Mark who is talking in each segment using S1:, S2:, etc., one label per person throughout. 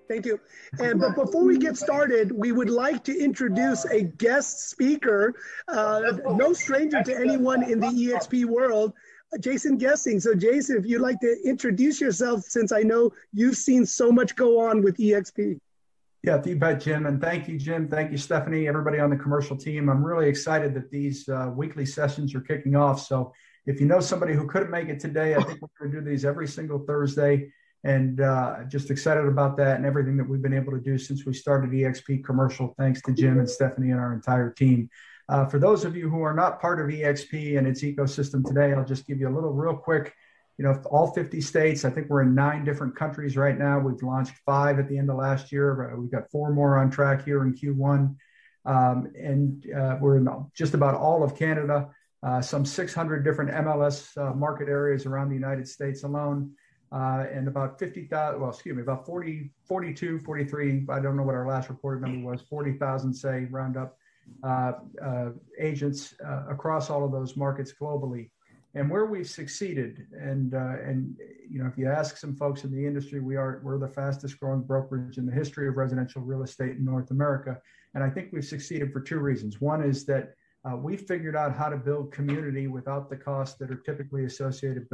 S1: Thank you. But before we get started, we would like to introduce a guest speaker, no stranger to anyone in the eXp world, Jason Gesing. So Jason, if you'd like to introduce yourself, since I know you've seen so much go on with eXp.
S2: Yeah, you bet, Jim. And thank you, Jim. Thank you, Stephanie, everybody on the commercial team. I'm really excited that these weekly sessions are kicking off. So if you know somebody who couldn't make it today, I think we're going to do these every single Thursday. And just excited about that and everything that we've been able to do since we started eXp Commercial, thanks to Jim and Stephanie and our entire team. For those of you who are not part of eXp and its ecosystem today, I'll just give you a little real quick. You know, all 50 states, I think we're in 9 different countries right now. We've launched 5 at the end of last year. We've got 4 more on track here in Q1. We're in just about all of Canada, some 600 different MLS market areas around the United States alone. And about 50,000, well, excuse me, about 42, 43, I don't know what our last reported number was, 40,000, say, round up, agents across all of those markets globally. And where we've succeeded, and you know, if you ask some folks in the industry, we're the fastest growing brokerage in the history of residential real estate in North America. And I think we've succeeded for 2 reasons. One is that we figured out how to build community without the costs that are typically associated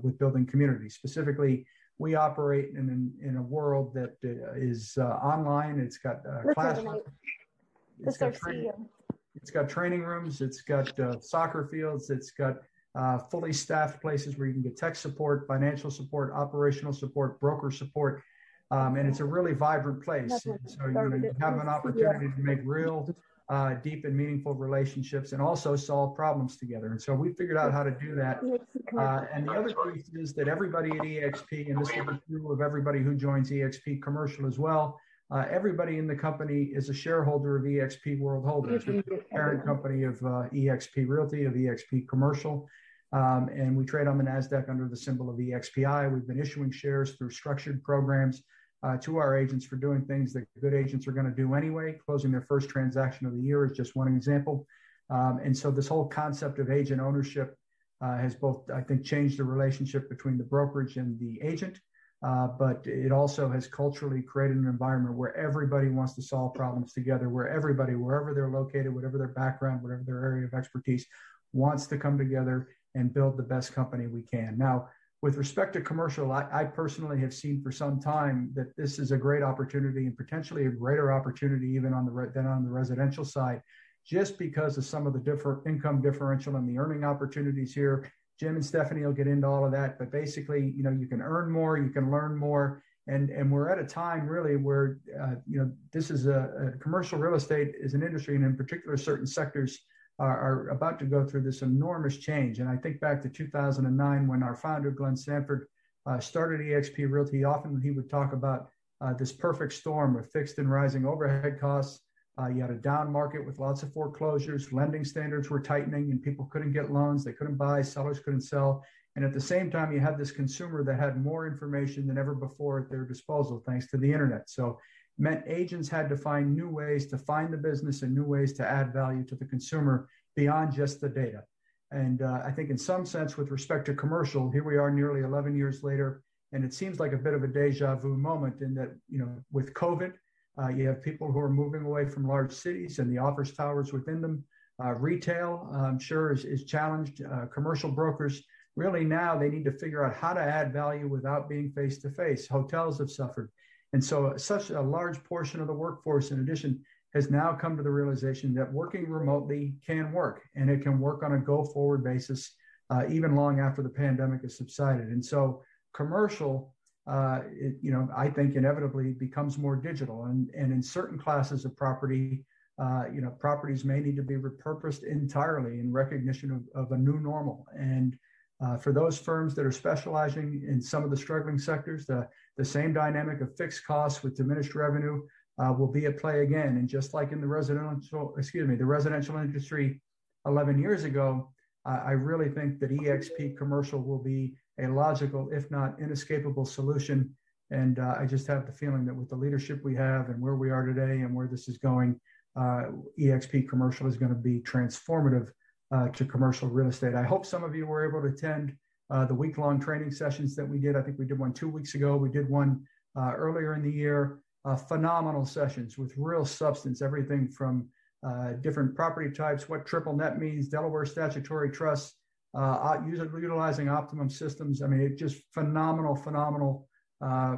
S2: with building community. Specifically, we operate in a world that is online. It's got classrooms. It's got training rooms. It's got soccer fields. It's got fully staffed places where you can get tech support, financial support, operational support, broker support. And it's a really vibrant place. And so you have an opportunity to make real deep and meaningful relationships and also solve problems together. And so we figured out how to do that. And the other piece is that everybody at eXp, and this will be true of everybody who joins eXp Commercial as well, everybody in the company is a shareholder of eXp World Holdings, which is the parent company of eXp Realty, of eXp Commercial. And we trade on the NASDAQ under the symbol of eXPI. We've been issuing shares through structured programs to our agents for doing things that good agents are going to do anyway. Closing their first transaction of the year is just one example. And so this whole concept of agent ownership has both, I think, changed the relationship between the brokerage and the agent. But it also has culturally created an environment where everybody wants to solve problems together, where everybody, wherever they're located, whatever their background, whatever their area of expertise, wants to come together and build the best company we can. Now, with respect to commercial, I personally have seen for some time that this is a great opportunity and potentially a greater opportunity even than on the residential side, just because of some of the different income differential and the earning opportunities here. Jim and Stephanie will get into all of that, but basically, you know, you can earn more, you can learn more, and we're at a time really where, you know, this is a commercial real estate is an industry, and in particular, certain sectors are about to go through this enormous change. And I think back to 2009 when our founder, Glenn Sanford, started eXp Realty. Often he would talk about this perfect storm of fixed and rising overhead costs. You had a down market with lots of foreclosures, lending standards were tightening and people couldn't get loans, they couldn't buy, sellers couldn't sell. And at the same time, you had this consumer that had more information than ever before at their disposal, thanks to the internet. So it meant agents had to find new ways to find the business and new ways to add value to the consumer beyond just the data. And I think in some sense, with respect to commercial, here we are nearly 11 years later, and it seems like a bit of a deja vu moment in that, you know, with COVID, you have people who are moving away from large cities and the office towers within them. Retail, I'm sure, is challenged. Commercial brokers, really now they need to figure out how to add value without being face-to-face. Hotels have suffered. And so such a large portion of the workforce, in addition, has now come to the realization that working remotely can work, and it can work on a go-forward basis, even long after the pandemic has subsided. And so commercial, you know, I think inevitably becomes more digital, and in certain classes of property, you know, properties may need to be repurposed entirely in recognition of a new normal. And for those firms that are specializing in some of the struggling sectors, the same dynamic of fixed costs with diminished revenue will be at play again. And just like in the residential industry 11 years ago, I really think that eXp Commercial will be a logical, if not inescapable solution. And I just have the feeling that with the leadership we have and where we are today and where this is going, eXp Commercial is going to be transformative to commercial real estate. I hope some of you were able to attend the week-long training sessions that we did. I think we did one 2 weeks ago. We did one earlier in the year. phenomenal sessions with real substance, everything from different property types, what triple net means, Delaware statutory trusts, utilizing optimum systems. I mean, it's just phenomenal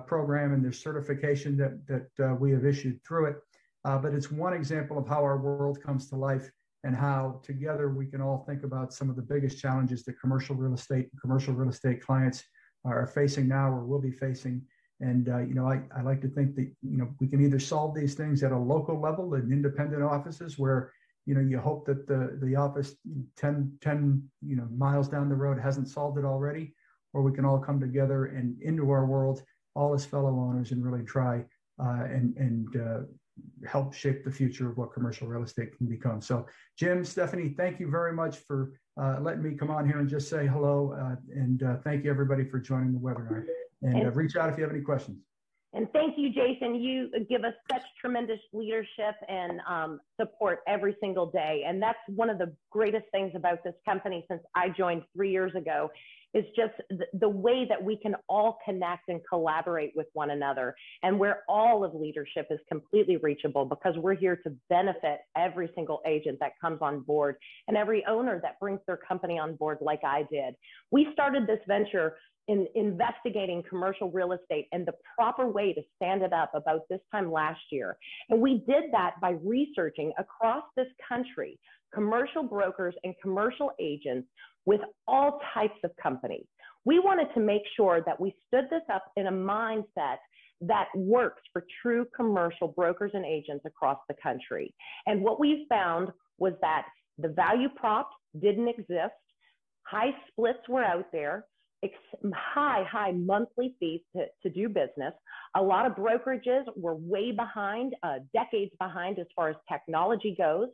S2: program, and there's certification that we have issued through it. But it's one example of how our world comes to life and how together we can all think about some of the biggest challenges that commercial real estate clients are facing now or will be facing. And, I like to think that, we can either solve these things at a local level in independent offices where, you hope that the office 10 miles down the road hasn't solved it already, or we can all come together and into our world, all as fellow owners, and really try and help shape the future of what commercial real estate can become. So, Jim, Stephanie, thank you very much for letting me come on here and just say hello. And thank you, everybody, for joining the webinar. And reach out if you have any questions.
S3: And thank you, Jason. You give us such tremendous leadership and support every single day. And that's one of the greatest things about this company since I joined 3 years ago, is just the way that we can all connect and collaborate with one another, and where all of leadership is completely reachable, because we're here to benefit every single agent that comes on board and every owner that brings their company on board like I did. We started this venture in investigating commercial real estate and the proper way to stand it up about this time last year. And we did that by researching across this country commercial brokers and commercial agents with all types of companies. We wanted to make sure that we stood this up in a mindset that works for true commercial brokers and agents across the country. And what we found was that the value prop didn't exist. High splits were out there. High monthly fees to do business. A lot of brokerages were way behind, decades behind as far as technology goes.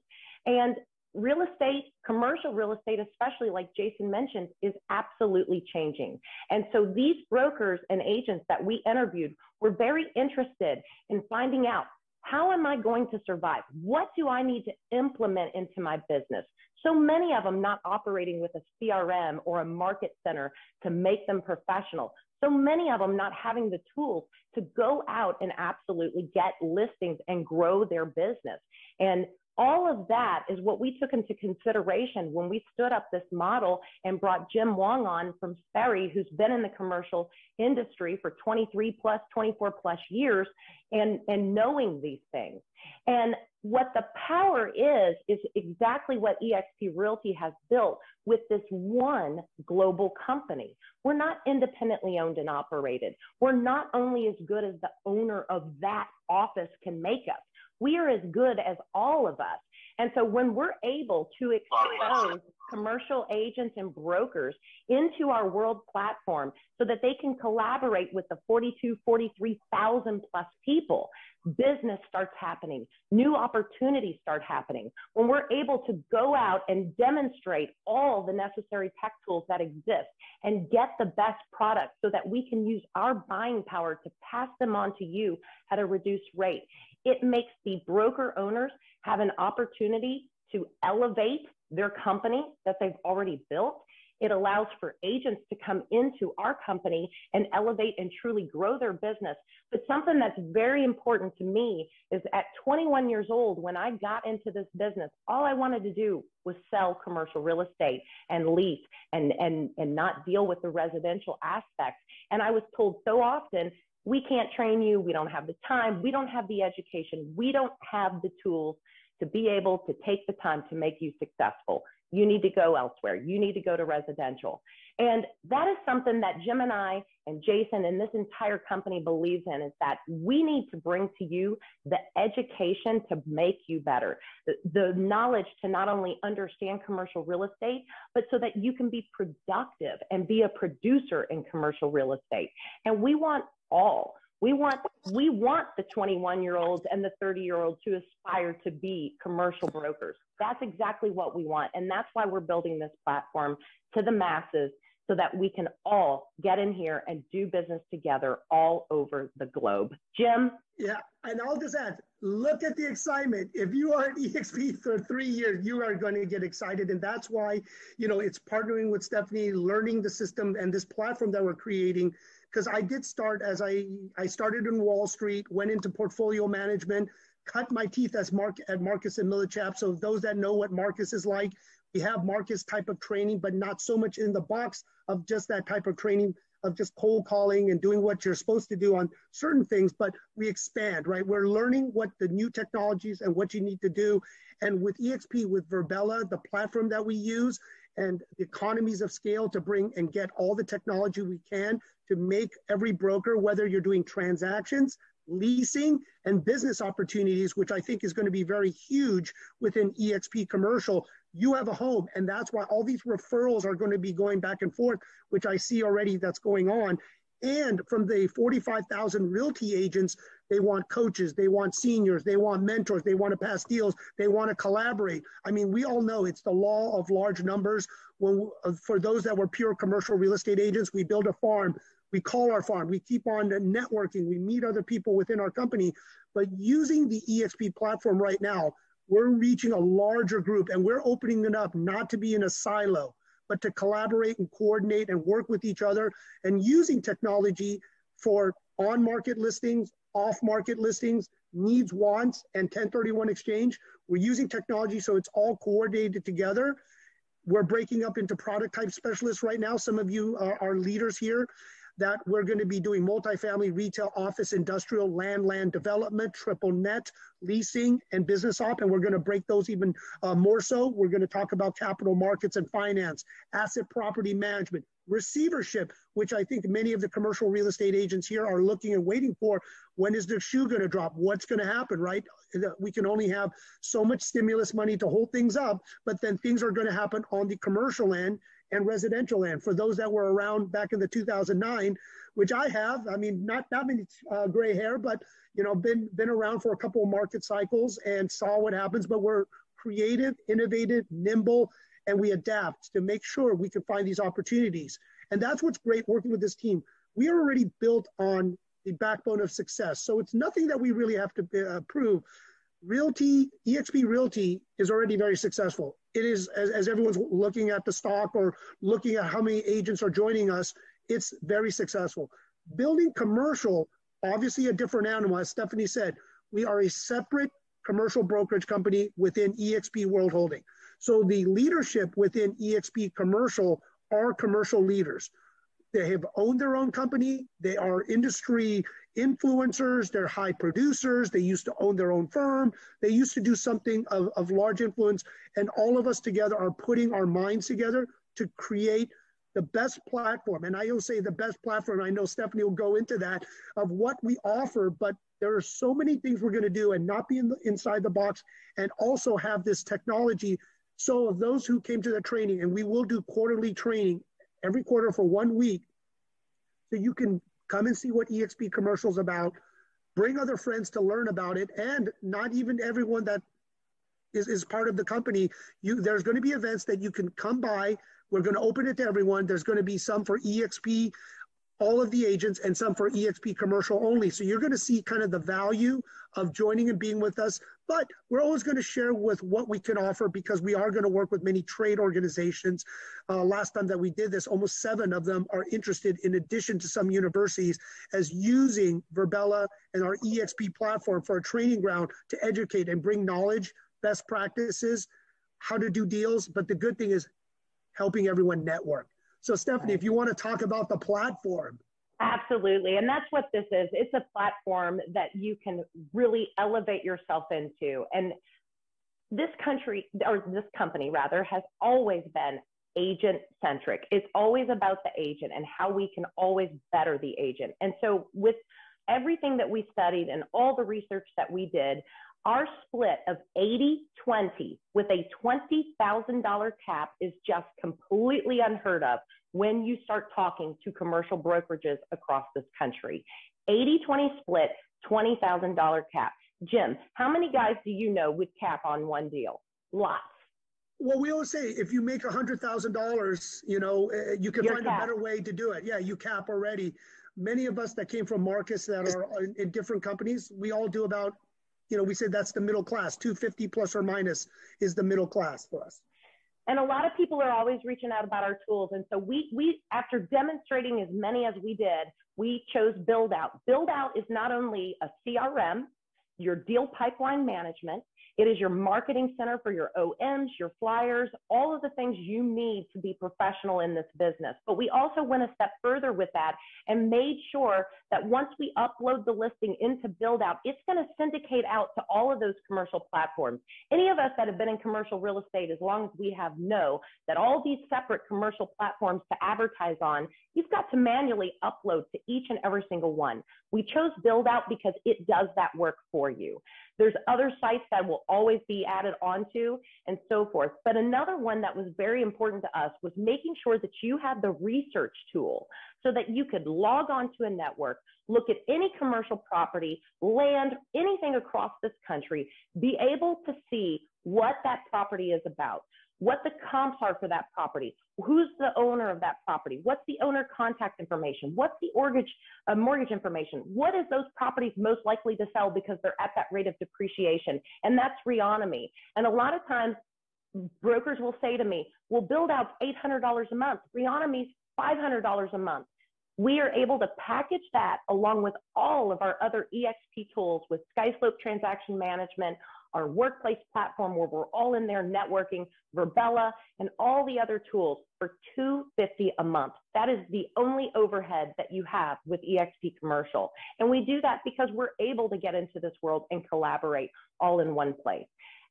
S3: And real estate, commercial real estate, especially like Jason mentioned, is absolutely changing. And so these brokers and agents that we interviewed were very interested in finding out, how am I going to survive? What do I need to implement into my business? So many of them not operating with a CRM or a market center to make them professional. So many of them not having the tools to go out and absolutely get listings and grow their business. And all of that is what we took into consideration when we stood up this model and brought Jim Wong on from Sperry, who's been in the commercial industry for 23 plus, 24 plus years, and knowing these things. And what the power is exactly what eXp Realty has built with this one global company. We're not independently owned and operated. We're not only as good as the owner of that office can make us. We are as good as all of us. And so when we're able to expose commercial agents and brokers into our world platform so that they can collaborate with the 43,000 plus people, business starts happening, new opportunities start happening. When we're able to go out and demonstrate all the necessary tech tools that exist and get the best products so that we can use our buying power to pass them on to you at a reduced rate, it makes the broker owners have an opportunity to elevate their company that they've already built. It allows for agents to come into our company and elevate and truly grow their business. But something that's very important to me is at 21 years old, when I got into this business, all I wanted to do was sell commercial real estate and lease and not deal with the residential aspects. And I was told so often, we can't train you. We don't have the time. We don't have the education. We don't have the tools to be able to take the time to make you successful. You need to go elsewhere. You need to go to residential. And that is something that Jim and I and Jason and this entire company believes in, is that we need to bring to you the education to make you better, the knowledge to not only understand commercial real estate, but so that you can be productive and be a producer in commercial real estate. And we want all. We want the 21-year-olds and the 30-year-olds to aspire to be commercial brokers. That's exactly what we want. And that's why we're building this platform to the masses, so that we can all get in here and do business together all over the globe. Jim?
S1: Yeah, and I'll just add, look at the excitement. If you are at eXp for 3 years, you are going to get excited. And that's why, it's partnering with Stephanie, learning the system and this platform that we're creating, because I did start as I started in Wall Street, went into portfolio management, cut my teeth as at Marcus and Millichap. So those that know what Marcus is like, we have Marcus type of training, but not so much in the box of just that type of training of just cold calling and doing what you're supposed to do on certain things, but we expand, right? We're learning what the new technologies and what you need to do. And with eXp, with Verbella, the platform that we use, and the economies of scale to bring and get all the technology we can to make every broker, whether you're doing transactions, leasing, and business opportunities, which I think is going to be very huge within eXp Commercial. You have a home, and that's why all these referrals are going to be going back and forth, which I see already that's going on. And from the 45,000 realty agents, they want coaches, they want seniors, they want mentors, they want to pass deals, they want to collaborate. I mean, we all know it's the law of large numbers. For those that were pure commercial real estate agents, we build a farm, we call our farm, we keep on networking, we meet other people within our company. But using the eXp platform right now, we're reaching a larger group, and we're opening it up not to be in a silo, but to collaborate and coordinate and work with each other, and using technology for on-market listings, off-market listings, needs, wants, and 1031 exchange. We're using technology so it's all coordinated together. We're breaking up into product type specialists right now. Some of you are leaders here, that we're going to be doing multifamily, retail, office, industrial, land development, triple net, leasing, and business op. And we're going to break those even more so. We're going to talk about capital markets and finance, asset property management, receivership, which I think many of the commercial real estate agents here are looking and waiting for. When is the shoe going to drop? What's going to happen, right? We can only have so much stimulus money to hold things up, but then things are going to happen on the commercial end and residential land. For those that were around back in the 2009, which I have, I mean, not that many gray hair, but been around for a couple of market cycles and saw what happens. But we're creative, innovative, nimble, and we adapt to make sure we can find these opportunities. And that's what's great working with this team. We are already built on the backbone of success. So it's nothing that we really have to prove. Realty, eXp Realty is already very successful. It is, as everyone's looking at the stock or looking at how many agents are joining us, it's very successful. Building commercial, obviously a different animal. As Stephanie said, we are a separate commercial brokerage company within eXp World Holding. So the leadership within eXp Commercial are commercial leaders. They have owned their own company. They are industry influencers. They're high producers. They used to own their own firm. They used to do something of large influence. And all of us together are putting our minds together to create the best platform. And I will say the best platform, I know Stephanie will go into that, of what we offer, but there are so many things we're going to do and not be inside the box, and also have this technology. So of those who came to the training, and we will do quarterly training every quarter for 1 week, so you can come and see what eXp Commercial is about, bring other friends to learn about it, and not even everyone that is part of the company. There's going to be events that you can come by. We're going to open it to everyone. There's going to be some for eXp, all of the agents, and some for eXp Commercial only. So you're going to see kind of the value of joining and being with us. But we're always going to share with what we can offer, because we are going to work with many trade organizations. Last time that we did this, almost 7 of them are interested, in addition to some universities, as using Verbella and our eXp platform for a training ground to educate and bring knowledge, best practices, how to do deals. But the good thing is helping everyone network. So Stephanie, if you want to talk about the platform.
S3: Absolutely. And that's what this is. It's a platform that you can really elevate yourself into. And this country, or this company rather, has always been agent centric. It's always about the agent and how we can always better the agent. And so with everything that we studied and all the research that we did, our split of 80-20 with a $20,000 cap is just completely unheard of when you start talking to commercial brokerages across this country. 80-20 split, $20,000 cap. Jim, how many guys do you know with cap on one deal? Lots.
S1: Well, we always say if you make $100,000, you can find a better way to do it. Yeah, you cap already. Many of us that came from Marcus that are in different companies, we all do about, we say that's the middle class. 250 plus or minus is the middle class for us.
S3: And a lot of people are always reaching out about our tools. And so we after demonstrating as many as we did, we chose Build Out. Build Out is not only a CRM, your deal pipeline management, it is your marketing center for your OMs, your flyers, all of the things you need to be professional in this business. But we also went a step further with that and made sure that once we upload the listing into Build Out, it's going to syndicate out to all of those commercial platforms. Any of us that have been in commercial real estate, as long as we have, know that all these separate commercial platforms to advertise on, you've got to manually upload to each and every single one. We chose Build Out because it does that work for you. There's other sites that will always be added onto and so forth. But another one that was very important to us was making sure that you had the research tool so that you could log on to a network, look at any commercial property, land, anything across this country, be able to see what that property is about, what the comps are for that property, who's the owner of that property, what's the owner contact information, what's the mortgage information, what is those properties most likely to sell because they're at that rate of depreciation, and that's Reonomy. And a lot of times brokers will say to me, well, Build Out's $800 a month, Reonomy's $500 a month. We are able to package that along with all of our other eXp tools with SkySlope Transaction Management, our workplace platform where we're all in there networking, Virbela, and all the other tools for $250 a month. That is the only overhead that you have with eXp Commercial. And we do that because we're able to get into this world and collaborate all in one place.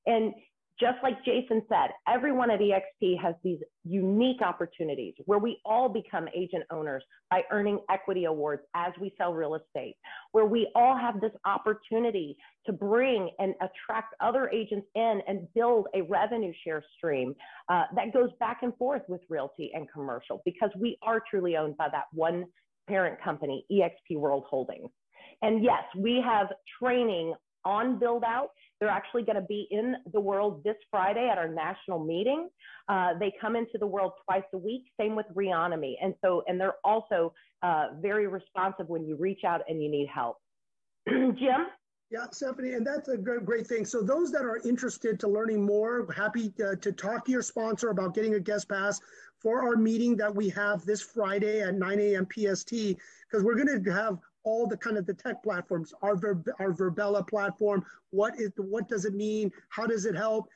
S3: And just like Jason said, everyone at eXp has these unique opportunities where we all become agent owners by earning equity awards as we sell real estate, where we all have this opportunity to bring and attract other agents in and build a revenue share stream that goes back and forth with Realty and Commercial, because we are truly owned by that one parent company, eXp World Holdings. And yes, we have training on Build Out. They're actually going to be in the world this Friday at our national meeting. They come into the world twice a week, same with Reonomy. And they're also very responsive when you reach out and you need help. Jim?
S1: Yeah, Stephanie, and that's a great thing. So those that are interested to learning more, happy to talk to your sponsor about getting a guest pass for our meeting that we have this Friday at 9 a.m. PST, because we're going to have all the kind of the tech platforms, our Virbela platform, what does it mean? How does it help?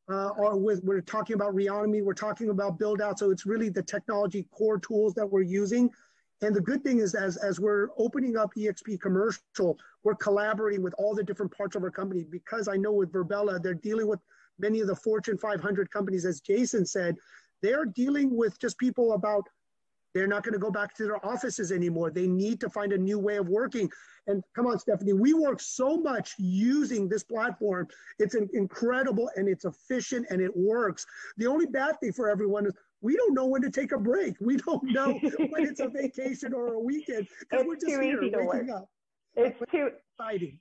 S1: We're talking about Reonomy, we're talking about Build Out. So it's really the technology core tools that we're using. And the good thing is as we're opening up eXp Commercial, we're collaborating with all the different parts of our company, because I know with Virbela, they're dealing with many of the Fortune 500 companies, as Jason said. They're dealing with just people about they're not going to go back to their offices anymore. They need to find a new way of working. And come on, Stephanie, we work so much using this platform. It's incredible and it's efficient and it works. The only bad thing for everyone is we don't know when to take a break. We don't know when it's a vacation or a weekend, because we're just here waking up.
S3: It's too
S1: exciting.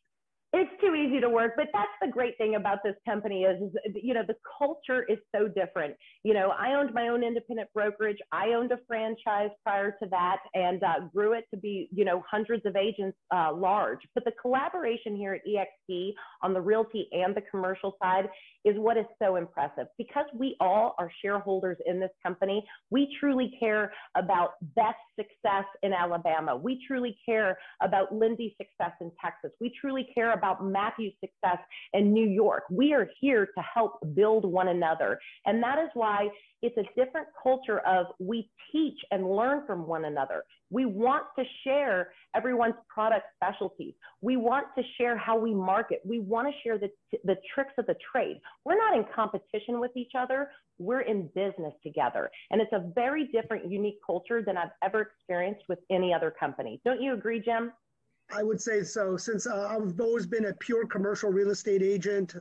S3: It's too easy to work, but that's the great thing about this company is, you know, the culture is so different. You know, I owned my own independent brokerage. I owned a franchise prior to that and grew it to be, you know, hundreds of agents large. But the collaboration here at eXp on the Realty and the commercial side is what is so impressive. Because we all are shareholders in this company, we truly care about Beth's success in Alabama. We truly care about Lindy's success in Texas. We truly care about Matthew's success in New York. We are here to help build one another. And that is why it's a different culture of we teach and learn from one another. We want to share everyone's product specialties. We want to share how we market. We want to share the tricks of the trade. We're not in competition with each other. We're in business together. And it's a very different, unique culture than I've ever experienced with any other company. Don't you agree, Jim?
S1: I would say so. Since I've always been a pure commercial real estate agent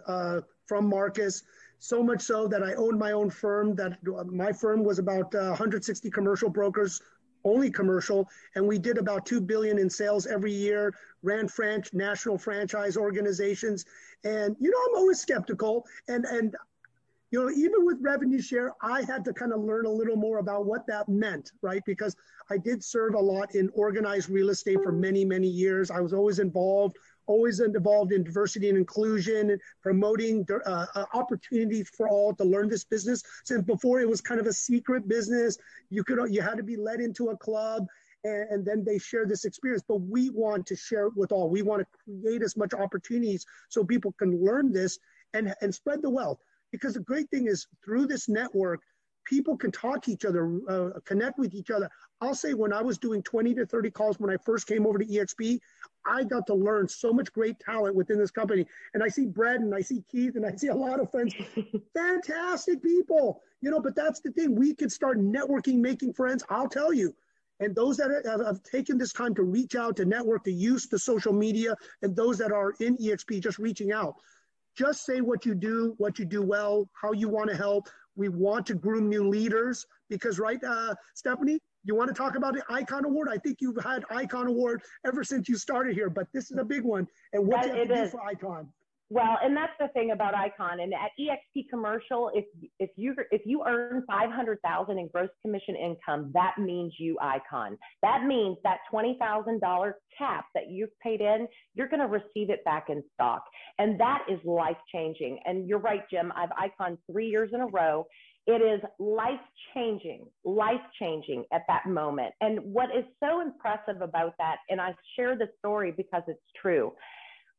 S1: from Marcus, so much so that I owned my own firm. That my firm was about 160 commercial brokers, only commercial, and we did about $2 billion in sales every year. Ran national franchise organizations, and you know I'm always skeptical. And you know, even with revenue share, I had to kind of learn a little more about what that meant, right? Because I did serve a lot in organized real estate for many, many years. I was always involved always involved in diversity and inclusion, promoting opportunities for all to learn this business. Since before it was kind of a secret business, you had to be led into a club, and then they share this experience. But we want to share it with all. We want to create as much opportunities so people can learn this and spread the wealth. Because the great thing is through this network, people can talk to each other, connect with each other. I'll say when I was doing 20 to 30 calls when I first came over to eXp, I got to learn so much great talent within this company. And I see Brett and I see Keith and I see a lot of friends, fantastic people, but that's the thing. We can start networking, making friends. I'll tell you. And those that have taken this time to reach out, to network, to use the social media, and those that are in eXp just reaching out, just say what you do well, how you want to help. We want to groom new leaders because, right, Stephanie, you want to talk about the Icon Award? I think you've had Icon Award ever since you started here, but this is a big one. And what do you have to do for Icon?
S3: Well, and that's the thing about Icon. And at eXp Commercial, if you earn $500,000 in gross commission income, that means you Icon. That means that $20,000 cap that you've paid in, you're going to receive it back in stock, and that is life changing. And you're right, Jim. I've Iconed 3 years in a row. It is life changing at that moment. And what is so impressive about that, and I share this story because it's true.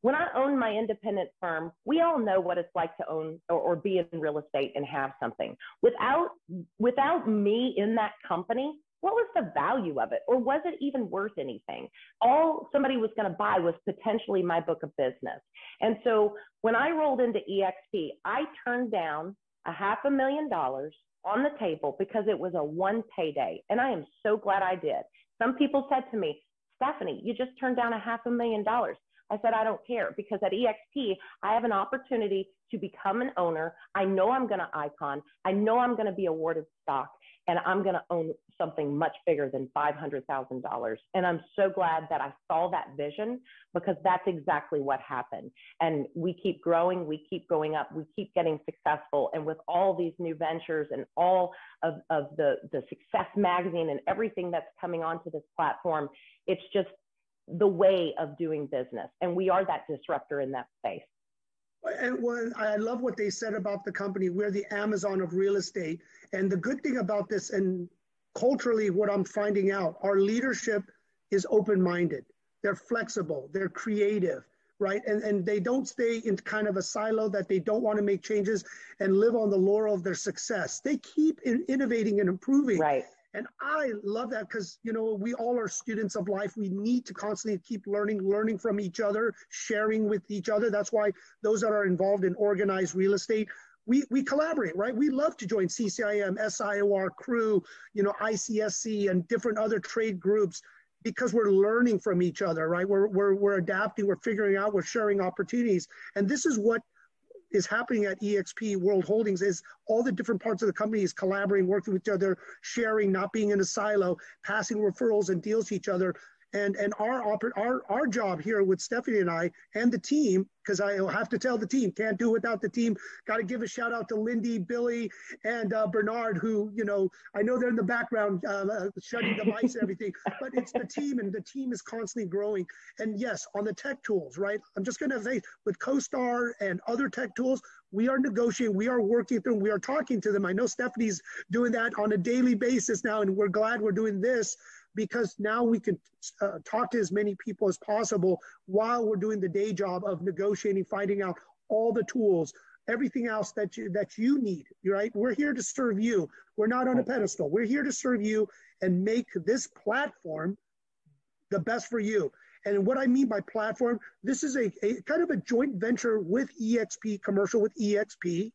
S3: When I owned my independent firm, we all know what it's like to own or be in real estate and have something. Without me in that company, what was the value of it? Or was it even worth anything? All somebody was going to buy was potentially my book of business. And so when I rolled into eXp, I turned down $500,000 on the table because it was a one payday. And I am so glad I did. Some people said to me, Stephanie, you just turned down $500,000. I said, I don't care, because at eXp, I have an opportunity to become an owner. I know I'm going to Icon. I know I'm going to be awarded stock, and I'm going to own something much bigger than $500,000. And I'm so glad that I saw that vision, because that's exactly what happened. And we keep growing. We keep going up. We keep getting successful. And with all these new ventures and all of the Success Magazine and everything that's coming onto this platform, it's just the way of doing business. And we are that disruptor in that space.
S1: And I love what they said about the company. We're the Amazon of real estate. And the good thing about this, and culturally, what I'm finding out, our leadership is open-minded. They're flexible. They're creative, right? And they don't stay in kind of a silo that they don't want to make changes and live on the laurel of their success. They keep innovating and improving.
S3: Right.
S1: And I love that because, we all are students of life. We need to constantly keep learning from each other, sharing with each other. That's why those that are involved in organized real estate, we collaborate, right? We love to join CCIM, SIOR, CREW, ICSC, and different other trade groups because we're learning from each other, right? We're adapting, we're figuring out, we're sharing opportunities. And this is what is happening at eXp World Holdings, is all the different parts of the company is collaborating, working with each other, sharing, not being in a silo, passing referrals and deals to each other. And our job here with Stephanie and I and the team, because I have to tell the team, can't do it without the team. Got to give a shout out to Lindy, Billy, and Bernard, who, I know they're in the background shutting the mics and everything, but it's the team, and the team is constantly growing. And yes, on the tech tools, right? I'm just going to say with CoStar and other tech tools, we are negotiating, we are working through, we are talking to them. I know Stephanie's doing that on a daily basis now, and we're glad we're doing this, because now we can talk to as many people as possible while we're doing the day job of negotiating, finding out all the tools, everything else that you need, right? We're here to serve you. We're not on a pedestal. We're here to serve you and make this platform the best for you. And what I mean by platform, this is a kind of a joint venture with eXp Commercial, with eXp,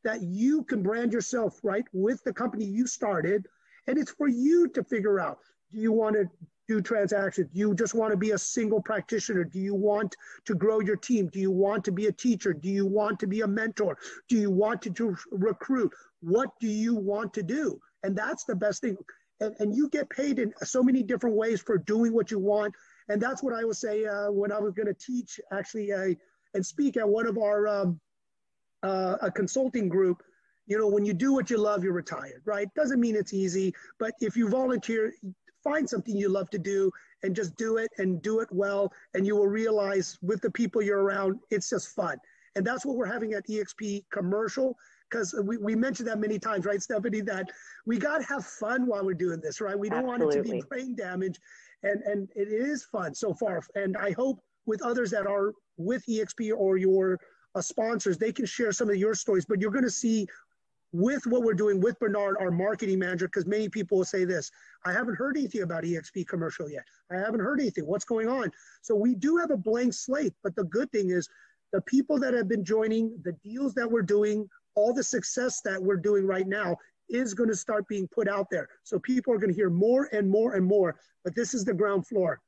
S1: that you can brand yourself, right, with the company you started. And it's for you to figure out, do you want to do transactions? Do you just want to be a single practitioner? Do you want to grow your team? Do you want to be a teacher? Do you want to be a mentor? Do you want to recruit? What do you want to do? And that's the best thing. And you get paid in so many different ways for doing what you want. And that's what I would say when I was going to teach, actually, and speak at one of our a consulting group. When you do what you love, you're retired, right? Doesn't mean it's easy, but if you volunteer, find something you love to do and just do it and do it well. And you will realize with the people you're around, it's just fun. And that's what we're having at eXp Commercial, because we mentioned that many times, right, Stephanie, that we got to have fun while we're doing this, right? We don't want it to be brain damage. And it is fun so far. And I hope with others that are with eXp or your sponsors, they can share some of your stories. But you're going to see with what we're doing with Bernard, our marketing manager, because many people will say this, I haven't heard anything about eXp Commercial yet. I haven't heard anything. What's going on? So we do have a blank slate. But the good thing is the people that have been joining, the deals that we're doing, all the success that we're doing right now is going to start being put out there. So people are going to hear more and more and more. But this is the ground floor.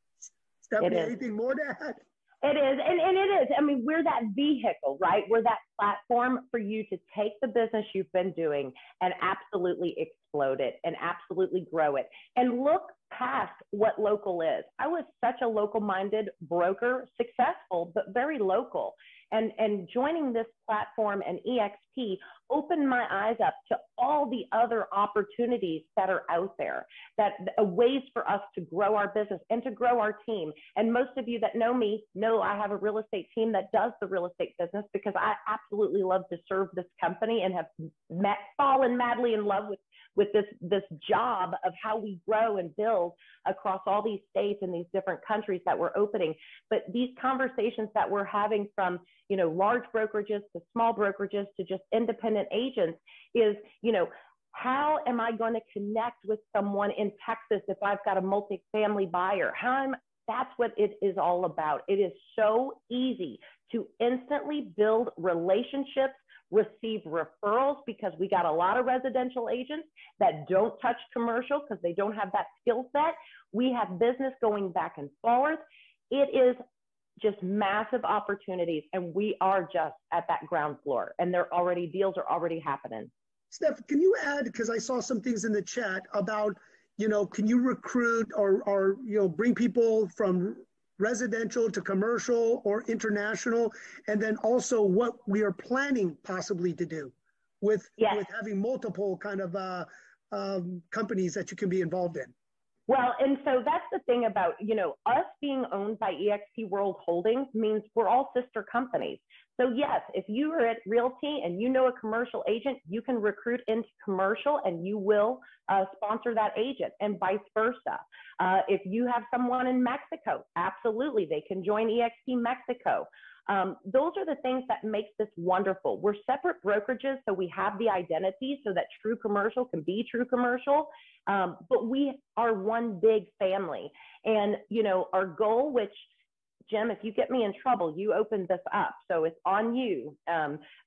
S1: Stephanie, anything more to add?
S3: It is, and it is. I mean, we're that vehicle, right? We're that platform for you to take the business you've been doing and absolutely explode it and absolutely grow it and look past what local is. I was such a local-minded broker, successful, but very local. And joining this platform and eXp opened my eyes up to all the other opportunities that are out there, that ways for us to grow our business and to grow our team. And most of you that know me know I have a real estate team that does the real estate business because I absolutely love to serve this company and have fallen madly in love with this job of how we grow and build across all these states and these different countries that we're opening. But these conversations that we're having from, large brokerages to small brokerages to just independent agents is, how am I going to connect with someone in Texas if I've got a multifamily buyer? That's what it is all about. It is so easy to instantly build relationships, receive referrals, because we got a lot of residential agents that don't touch commercial because they don't have that skill set. We have business going back and forth. It is just massive opportunities, and we are just at that ground floor, and deals are already happening.
S1: Steph, can you add, because I saw some things in the chat about, can you recruit or bring people from residential to commercial or international, and then also what we are planning possibly to do with having multiple kind of companies that you can be involved in.
S3: Well, and so that's the thing about, us being owned by eXp World Holdings means we're all sister companies. So yes, if you are at Realty and you know a commercial agent, you can recruit into commercial and you will sponsor that agent, and vice versa. If you have someone in Mexico, absolutely, they can join eXp Mexico. Those are the things that makes this wonderful. We're separate brokerages, so we have the identity so that true commercial can be true commercial. But we are one big family. And, our goal, which, Jim, if you get me in trouble, you opened this up, so it's on you.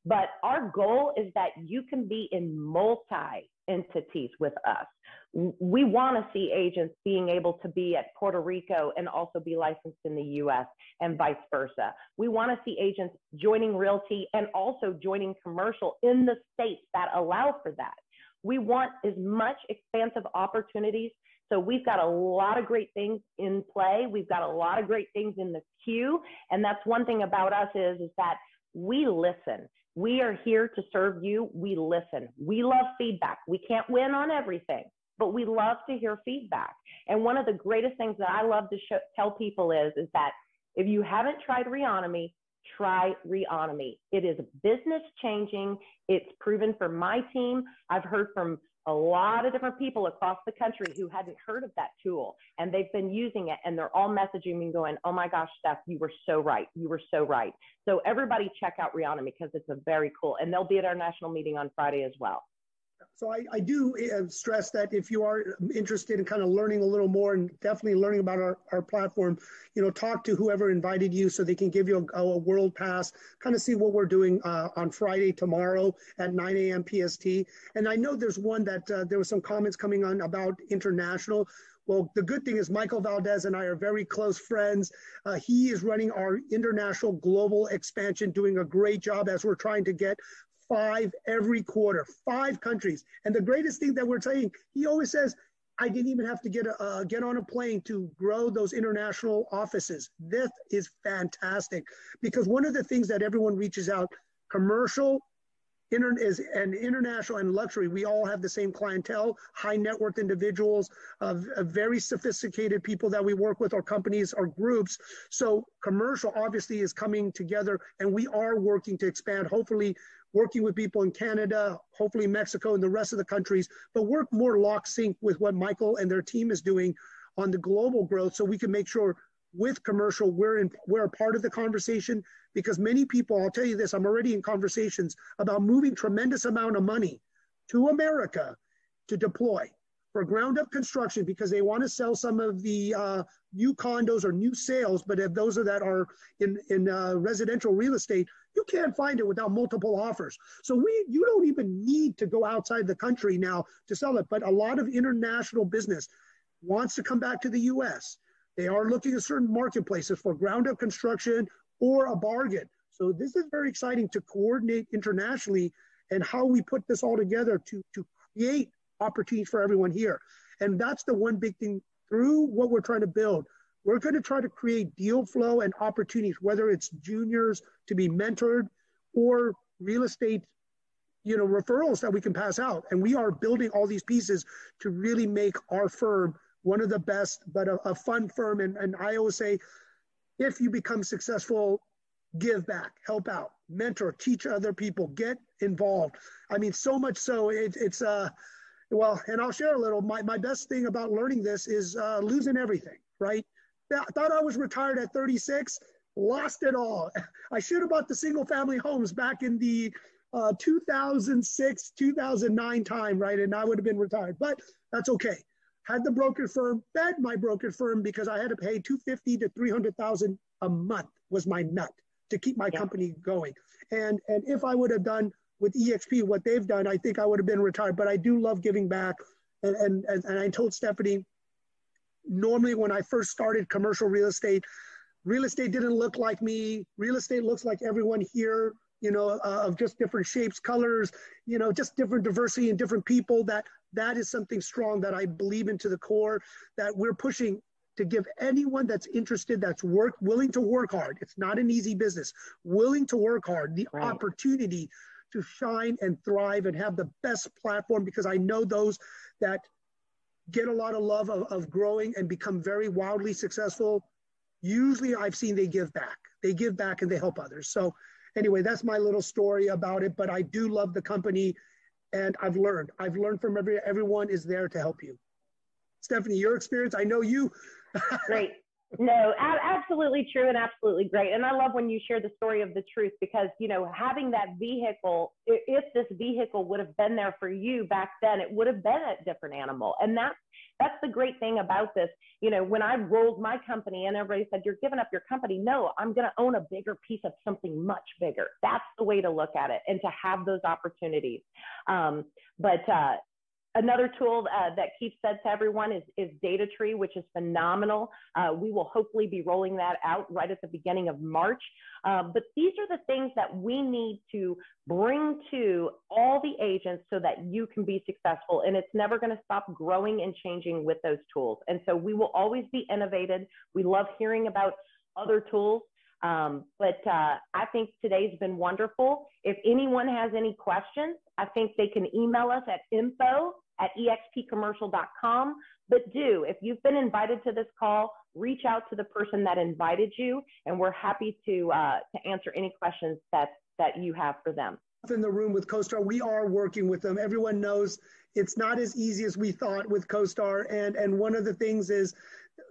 S3: But our goal is that you can be in multi-entities with us. We want to see agents being able to be at Puerto Rico and also be licensed in the U.S. and vice versa. We want to see agents joining Realty and also joining commercial in the states that allow for that. We want as much expansive opportunities. So we've got a lot of great things in play. We've got a lot of great things in the queue. And that's one thing about us is that we listen. We are here to serve you. We listen. We love feedback. We can't win on everything, but we love to hear feedback. And one of the greatest things that I love to tell people is that if you haven't tried Reonomy, try Reonomy. It is business changing. It's proven for my team. I've heard from a lot of different people across the country who hadn't heard of that tool, and they've been using it, and they're all messaging me going, oh my gosh, Steph, you were so right. You were so right. So everybody check out Reonomy because it's a very cool, and they'll be at our national meeting on Friday as well.
S1: So I do stress that if you are interested in kind of learning a little more and definitely learning about our platform, talk to whoever invited you so they can give you a world pass, kind of see what we're doing on Friday, tomorrow at 9 a.m. PST. And I know there's one that there was some comments coming on about international. Well, the good thing is Michael Valdez and I are very close friends. He is running our international global expansion, doing a great job as we're trying to get 5 every quarter, 5 countries. And the greatest thing that we're saying, he always says, I didn't even have to get on a plane to grow those international offices. This is fantastic because one of the things that everyone reaches out, commercial and international and luxury, we all have the same clientele, high net worth individuals, very sophisticated people that we work with, our companies, our groups. So commercial obviously is coming together, and we are working to expand, hopefully working with people in Canada, hopefully Mexico and the rest of the countries, but work more lock sync with what Michael and their team is doing on the global growth, so we can make sure with commercial, we're a part of the conversation, because many people, I'll tell you this, I'm already in conversations about moving tremendous amount of money to America to deploy for ground up construction, because they want to sell some of the new condos or new sales. But if those that are in residential real estate, you can't find it without multiple offers. So you don't even need to go outside the country now to sell it. But a lot of international business wants to come back to the U.S. They are looking at certain marketplaces for ground up construction or a bargain. So this is very exciting to coordinate internationally, and how we put this all together to create opportunities for everyone here. And that's the one big thing through what we're trying to build. We're going to try to create deal flow and opportunities, whether it's juniors to be mentored or real estate, referrals that we can pass out. And we are building all these pieces to really make our firm one of the best, but a fun firm. And I always say, if you become successful, give back, help out, mentor, teach other people, get involved. I mean, so much so it's well, and I'll share a little. My best thing about learning this is losing everything, right? I thought I was retired at 36, lost it all. I should have bought the single family homes back in the 2006, 2009 time, right? And I would have been retired, but that's okay. Had the brokerage firm, fed my brokerage firm, because I had to pay $250,000 to $300,000 a month was my nut to keep my company going. And if I would have done with eXp what they've done, I think I would have been retired. But I do love giving back. And I told Stephanie, normally when I first started commercial real estate didn't look like me. Real estate looks like everyone here, of just different shapes, colors, just different diversity and different people. That is something strong that I believe in to the core, that we're pushing to give anyone that's interested, that's willing to work hard. It's not an easy business. Willing to work hard, the opportunity to shine and thrive and have the best platform, because I know those that get a lot of love of growing and become very wildly successful. Usually I've seen they give back and they help others. So anyway, that's my little story about it, but I do love the company. And I've learned from everyone is there to help you. Stephanie, your experience, I know you.
S3: Great. No, absolutely true and absolutely great. And I love when you share the story of the truth, because, having that vehicle, if this vehicle would have been there for you back then, it would have been a different animal. And that's the great thing about this. When I rolled my company and everybody said, you're giving up your company. No, I'm going to own a bigger piece of something much bigger. That's the way to look at it, and to have those opportunities. Another tool that Keith said to everyone is Data Tree, which is phenomenal. We will hopefully be rolling that out right at the beginning of March. But these are the things that we need to bring to all the agents so that you can be successful. And it's never going to stop growing and changing with those tools. And so we will always be innovated. We love hearing about other tools. But I think today's been wonderful. If anyone has any questions, I think they can email us at info@expcommercial.com. But if you've been invited to this call, reach out to the person that invited you, and we're happy to answer any questions that you have for them.
S1: In the room with CoStar, we are working with them. Everyone knows it's not as easy as we thought with CoStar. And one of the things is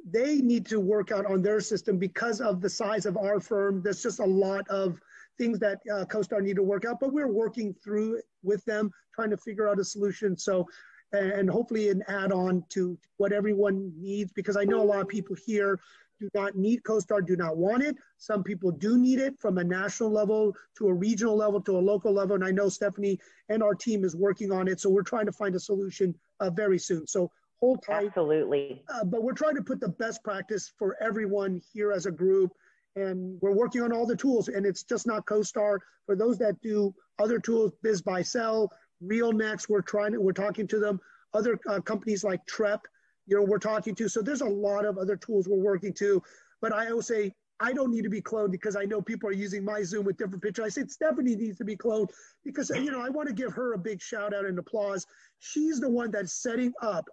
S1: they need to work out on their system because of the size of our firm. There's just a lot of things that CoStar need to work out, but we're working through with them, trying to figure out a solution. So, and hopefully an add-on to what everyone needs, because I know a lot of people here do not need CoStar, do not want it. Some people do need it, from a national level to a regional level to a local level. And I know Stephanie and our team is working on it. So we're trying to find a solution very soon. So hold tight.
S3: Absolutely.
S1: But we're trying to put the best practice for everyone here as a group. And we're working on all the tools. And it's just not CoStar. For those that do other tools, Biz Buy Sell, RealNext, we're talking to them. Other companies like TREP, we're talking to. So there's a lot of other tools we're working to. But I always say, I don't need to be cloned because I know people are using my Zoom with different pictures. I said Stephanie needs to be cloned because, I want to give her a big shout out and applause. She's the one that's setting up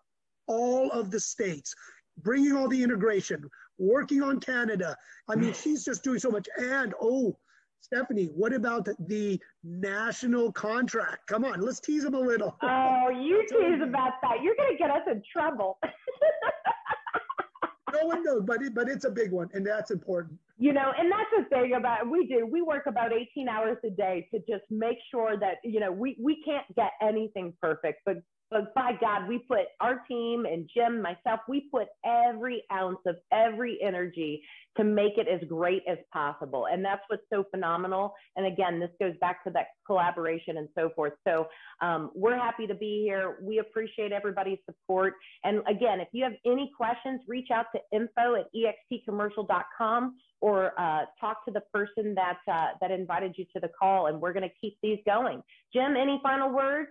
S1: all of the states, bringing all the integration, working on Canada. I mean, she's just doing so much. And, Stephanie, what about the national contract? Come on, let's tease them a little.
S3: Oh, you tease about that. You're going to get us in trouble.
S1: No one knows, but it's a big one, and that's important.
S3: And that's the thing about we work about 18 hours a day to just make sure that, we can't get anything perfect, but by God, we put our team and Jim, myself, we put every ounce of every energy to make it as great as possible. And that's what's so phenomenal. And again, this goes back to that collaboration and so forth. So we're happy to be here. We appreciate everybody's support. And again, if you have any questions, reach out to info@expcommercial.com or talk to the person that invited you to the call. And we're going to keep these going. Jim, any final words?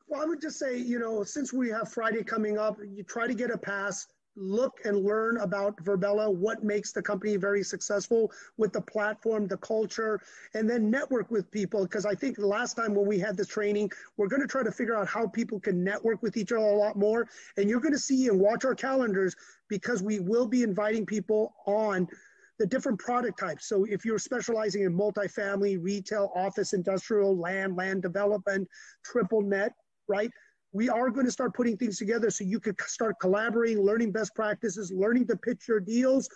S1: Well, I would just say, since we have Friday coming up, you try to get a pass, look and learn about Virbela, what makes the company very successful with the platform, the culture, and then network with people. Because I think the last time when we had this training, we're going to try to figure out how people can network with each other a lot more. And you're going to see and watch our calendars because we will be inviting people on the different product types. So if you're specializing in multifamily, retail, office, industrial, land development, triple net, right? We are going to start putting things together so you could start collaborating, learning best practices, learning to pitch your deals,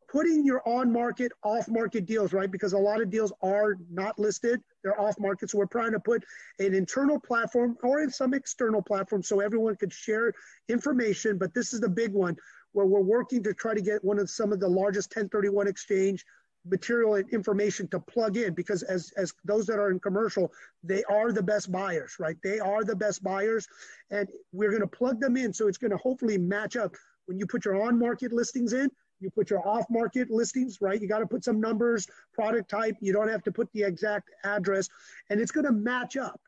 S1: putting your on-market, off-market deals, right? Because a lot of deals are not listed. They're off-market. So we're trying to put an internal platform or in some external platform so everyone could share information. But this is the big one where we're working to try to get some of the largest 1031 exchange material and information to plug in, because as those that are in commercial, they are the best buyers, right? They are the best buyers, and we're going to plug them in. So it's going to hopefully match up when you put your on-market listings in, you put your off-market listings, right? You got to put some numbers, product type. You don't have to put the exact address, and it's going to match up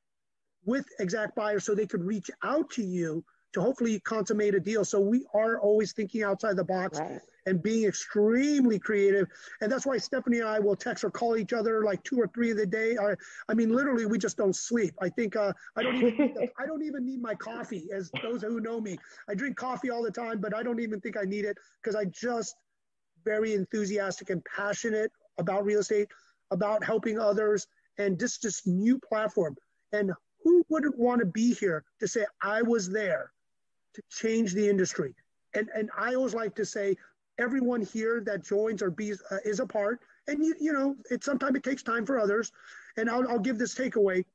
S1: with exact buyers so they could reach out to you to hopefully consummate a deal. So we are always thinking outside the box. Right. And being extremely creative. And that's why Stephanie and I will text or call each other like 2 or 3 of the day. I mean, literally, we just don't sleep. I think I don't even need my coffee, as those who know me. I drink coffee all the time, but I don't even think I need it because I just very enthusiastic and passionate about real estate, about helping others, and this new platform. And who wouldn't want to be here to say, I was there to change the industry? And I always like to say, everyone here that joins or is a part, and sometimes it takes time for others. And I'll give this takeaway.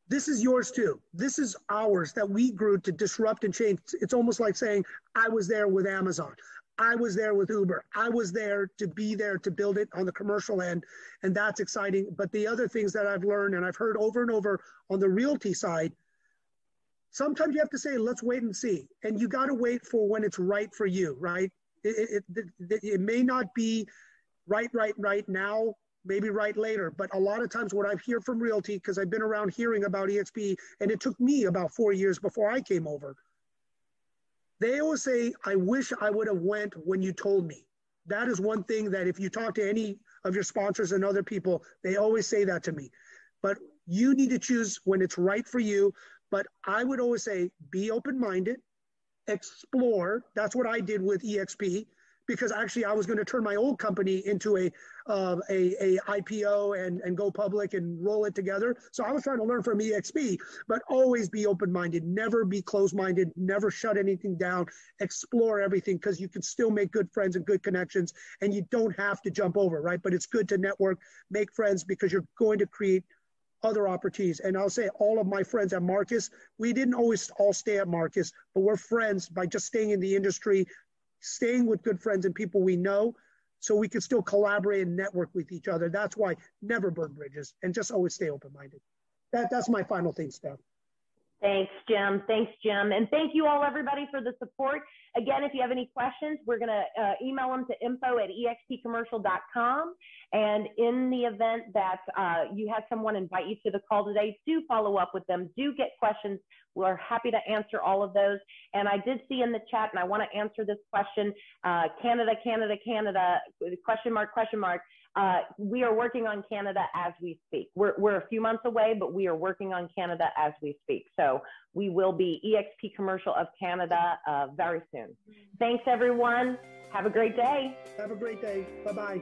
S1: This is yours too. This is ours that we grew to disrupt and change. It's almost like saying, I was there with Amazon. I was there with Uber. I was there to be there to build it on the commercial end. And that's exciting. But the other things that I've learned and I've heard over and over on the realty side, sometimes you have to say, let's wait and see. And you got to wait for when it's right for you, right? It may not be right now, maybe right later. But a lot of times what I hear from Realty, because I've been around hearing about eXp, and it took me about 4 years before I came over. They always say, I wish I would have went when you told me. That is one thing that if you talk to any of your sponsors and other people, they always say that to me. But you need to choose when it's right for you. But I would always say, be open-minded. Explore. That's what I did with eXp, because actually I was going to turn my old company into a IPO and go public and roll it together. So I was trying to learn from eXp, but always be open-minded, never be closed-minded, never shut anything down, explore everything, because you can still make good friends and good connections, and you don't have to jump over, right? But it's good to network, make friends, because you're going to create other opportunities. And I'll say all of my friends at Marcus, we didn't always all stay at Marcus, but we're friends by just staying in the industry, staying with good friends and people we know, so we can still collaborate and network with each other. That's why never burn bridges and just always stay open-minded. That's my final thing, Steph.
S3: Thanks, Jim. Thanks, Jim. And thank you all, everybody, for the support. Again, if you have any questions, we're going to email them to info@expcommercial.com. And in the event that you had someone invite you to the call today, do follow up with them. Do get questions. We're happy to answer all of those. And I did see in the chat, and I want to answer this question, Canada, question mark. We are working on Canada as we speak. We're a few months away, but we are working on Canada as we speak. So we will be eXp Commercial of Canada very soon. Thanks, everyone. Have a great day.
S1: Have a great day. Bye-bye.